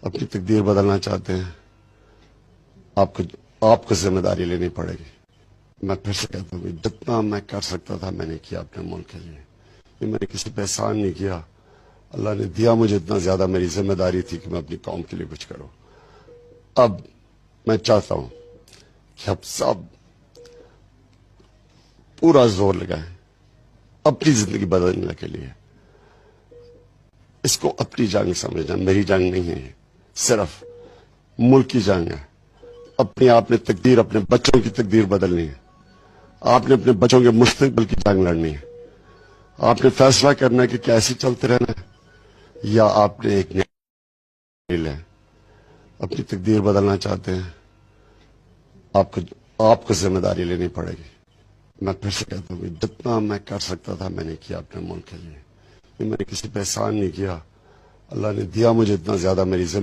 اپنی تقدیر بدلنا چاہتے ہیں، آپ کو ذمہ داری لینی پڑے گی۔ میں پھر سے کہتا ہوں، جتنا میں کر سکتا تھا میں نے کیا اپنے ملک کے لیے۔ یہ میں نے کسی پہ احسان نہیں کیا، اللہ نے دیا مجھے اتنا زیادہ، میری ذمہ داری تھی کہ میں اپنی قوم کے لیے کچھ کروں۔ اب میں چاہتا ہوں کہ اب سب پورا زور لگائیں اپنی زندگی بدلنے کے لیے۔ اس کو اپنی جنگ سمجھنا، میری جنگ نہیں ہے، صرف ملک کی جنگ ہے۔ اپنی آپ نے تقدیر، اپنے بچوں کی تقدیر بدلنی ہے، آپ نے اپنے بچوں کے مستقبل کی جنگ لڑنی ہے۔ آپ نے فیصلہ کرنا ہے کہ کیا ایسے چلتے رہنا ہے یا آپ نے ایک نیل ہے، اپنی تقدیر بدلنا چاہتے ہیں، آپ کو ذمہ داری لینی پڑے گی۔ میں پھر سے کہتا ہوں، جتنا میں کر سکتا تھا میں نے کیا اپنے ملک کے لیے۔ یہ میں نے کسی پہ احسان نہیں کیا، اللہ نے دیا مجھے اتنا زیادہ، میری ذمہ